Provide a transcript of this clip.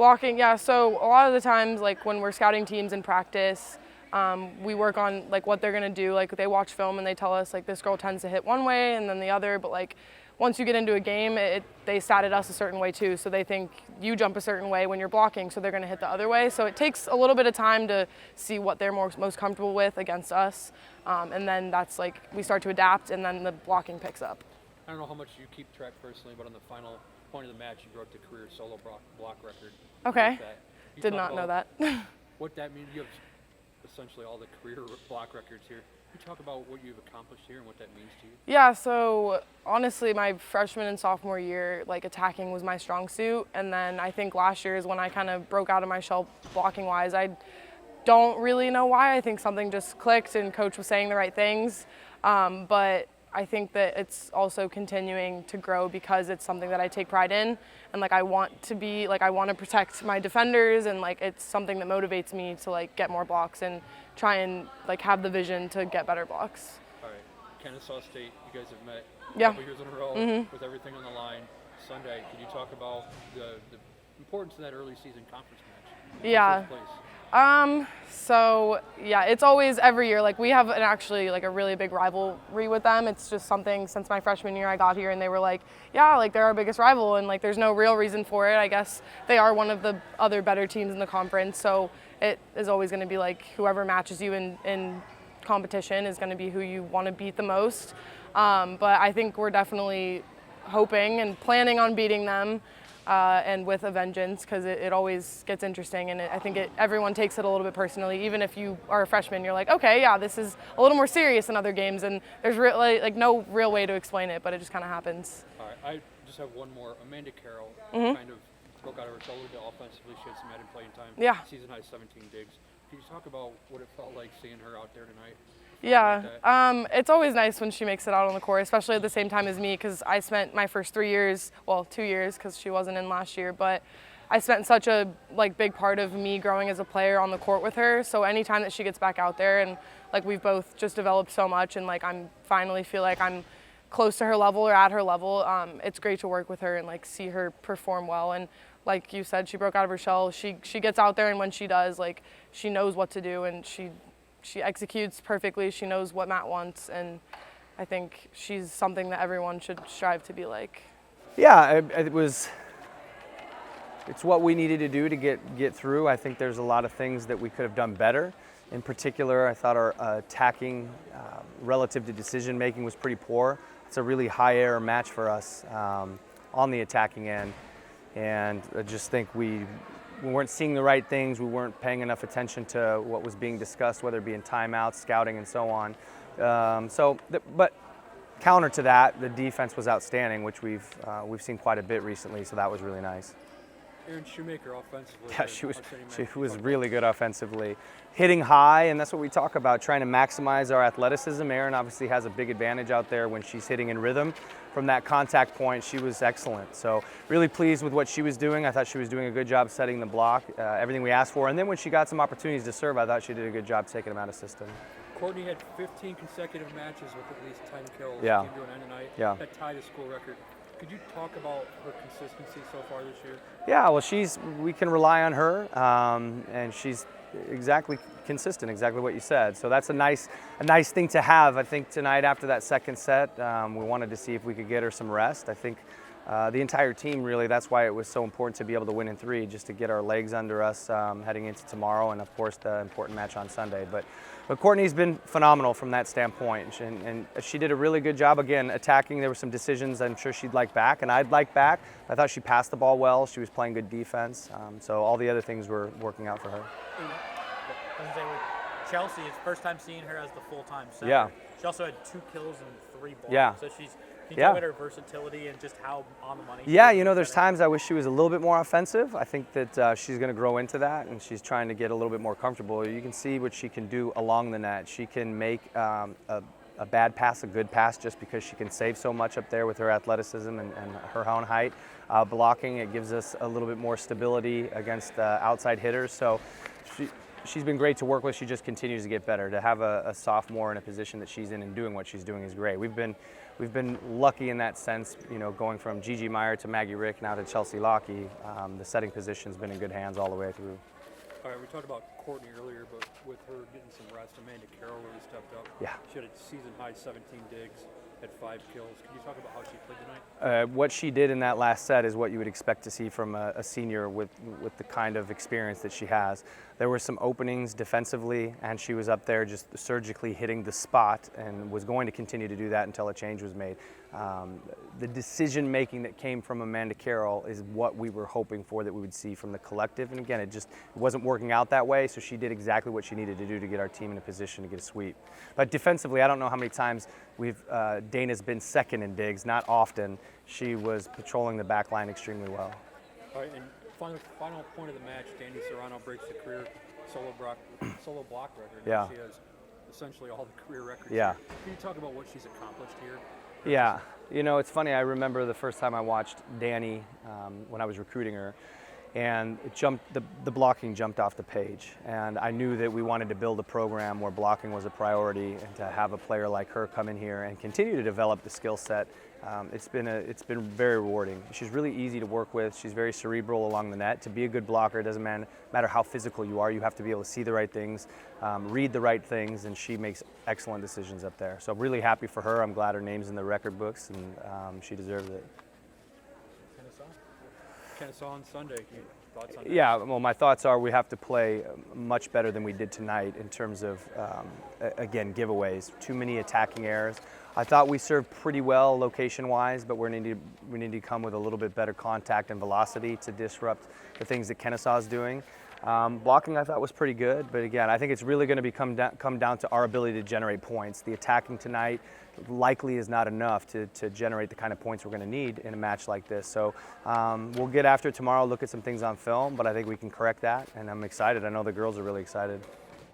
Blocking, yeah. So a lot of the times, like when we're scouting teams in practice, we work on like what they're gonna do. Like they watch film and they tell us like this girl tends to hit one way and then the other. But like once you get into a game, they statted us a certain way too. So they think you jump a certain way when you're blocking, so they're gonna hit the other way. So it takes a little bit of time to see what they're most comfortable with against us, and then that's like we start to adapt, and then the blocking picks up. I don't know how much you keep track personally, but on the final point of the match, you broke the career solo block record. Okay. Did not know that. What that means, you have essentially all the career block records here. Can you talk about what you've accomplished here and what that means to you? Yeah, so honestly, my freshman and sophomore year, like attacking was my strong suit. And then I think last year is when I kind of broke out of my shell blocking wise. I don't really know why. I think something just clicked and coach was saying the right things. But I think that it's also continuing to grow because it's something that I take pride in, and like I want to protect my defenders, and like it's something that motivates me to like get more blocks and try and like have the vision to get better blocks. All right, Kennesaw State, you guys have met a Yeah. couple years in a row with everything on the line. Sunday, can you talk about the importance of that early season conference match? Yeah. First place? So yeah, it's always every year. Like we have actually like a really big rivalry with them. It's just something since my freshman year I got here and they were like, yeah, like they're our biggest rival and like there's no real reason for it. I guess they are one of the other better teams in the conference. So it is always going to be like whoever matches you in competition is going to be who you want to beat the most. But I think we're definitely hoping and planning on beating them. And with a vengeance, because it always gets interesting, and I think everyone takes it a little bit personally. Even if you are a freshman, you're like, okay, yeah, this is a little more serious than other games, and there's really like no real way to explain it, but it just kind of happens. All right, I just have one more. Amanda Carroll kind of broke out of her shell a little bit offensively. She had some added playing time. Yeah. Season high 17 digs. Can you talk about what it felt like seeing her out there tonight? Yeah, it's always nice when she makes it out on the court, especially at the same time as me, because I spent my first 3 years, well, 2 years, because she wasn't in last year, but I spent such a like big part of me growing as a player on the court with her. So anytime that she gets back out there, and like we've both just developed so much, and like I'm finally feel like I'm close to her level or at her level, it's great to work with her and like see her perform well. And like you said, she broke out of her shell. She gets out there, and when she does, like she knows what to do, and she executes perfectly. She knows what Matt wants, and I think she's something that everyone should strive to be like. Yeah, it's what we needed to do to get through. I think there's a lot of things that we could have done better. In particular, I thought our attacking relative to decision making was pretty poor. It's a really high error match for us on the attacking end, and I just think we weren't seeing the right things. We weren't paying enough attention to what was being discussed, whether it be in timeouts, scouting, and so on. But counter to that, the defense was outstanding, which we've seen quite a bit recently. So that was really nice. Erin Shoemaker offensively. Yeah, she was really good offensively, hitting high, and that's what we talk about, trying to maximize our athleticism. Erin obviously has a big advantage out there when she's hitting in rhythm. From that contact point, she was excellent. So really pleased with what she was doing. I thought she was doing a good job setting the block, everything we asked for. And then when she got some opportunities to serve, I thought she did a good job taking them out of system. Courtney had 15 consecutive matches with at least 10 kills. Yeah. Came to an end tonight. Yeah. That tied a school record. Could you talk about her consistency so far this year? Yeah, well, we can rely on her, and she's exactly consistent, exactly what you said. So that's a nice thing to have. I think tonight after that second set, we wanted to see if we could get her some rest. I think the entire team really, that's why it was so important to be able to win in 3, just to get our legs under us heading into tomorrow, and of course the important match on Sunday. But Courtney's been phenomenal from that standpoint, and she did a really good job, again, attacking. There were some decisions I'm sure she'd like back, and I'd like back. I thought she passed the ball well. She was playing good defense. So all the other things were working out for her. I was gonna say with Chelsea, it's the first time seeing her as the full-time center. Yeah. She also had 2 kills and 3 blocks. Yeah. So can you talk about her versatility and just how on the money? Yeah, you know, there's times I wish she was a little bit more offensive. I think that she's going to grow into that, and she's trying to get a little bit more comfortable. You can see what she can do along the net. She can make a bad pass a good pass just because she can save so much up there with her athleticism and her own height. Blocking, it gives us a little bit more stability against outside hitters. So she's been great to work with. She just continues to get better. To have a sophomore in a position that she's in and doing what she's doing is great. We've been lucky in that sense, going from Gigi Meyer to Maggie Rick now to Chelsea Lockey. The setting position's been in good hands all the way through. All right, we talked about Courtney earlier, but with her getting some rest, Amanda Carroll really stepped up. Yeah. She had a season-high 17 digs, had 5 kills. Can you talk about how she played tonight? What she did in that last set is what you would expect to see from a senior with the kind of experience that she has. There were some openings defensively, and she was up there just surgically hitting the spot and was going to continue to do that until a change was made. The decision-making that came from Amanda Carroll is what we were hoping for, that we would see from the collective. And again, it wasn't working out that way, so she did exactly what she needed to do to get our team in a position to get a sweep. But defensively, I don't know how many times Dana's been second in digs, not often. She was patrolling the back line extremely well. All right, and final point of the match, Daniele Serrano breaks the career solo block record. Yeah. She has essentially all the career records. Yeah. Here. Can you talk about what she's accomplished here? Yeah, it's funny. I remember the first time I watched Danny when I was recruiting her, and the blocking jumped off the page. And I knew that we wanted to build a program where blocking was a priority, and to have a player like her come in here and continue to develop the skill set. It's been very rewarding. She's really easy to work with. She's very cerebral along the net. To be a good blocker, it doesn't matter how physical you are. You have to be able to see the right things, read the right things, and she makes excellent decisions up there. So I'm really happy for her. I'm glad her name's in the record books, and she deserves it. Kennesaw on Sunday. Thoughts on that? Yeah, well, my thoughts are we have to play much better than we did tonight in terms of, again, giveaways. Too many attacking errors. I thought we served pretty well location-wise, but we need to come with a little bit better contact and velocity to disrupt the things that Kennesaw is doing. Blocking I thought was pretty good, but again, I think it's really going to come down to our ability to generate points. The attacking tonight likely is not enough to generate the kind of points we're going to need in a match like this. So we'll get after it tomorrow, look at some things on film, but I think we can correct that, and I'm excited. I know the girls are really excited.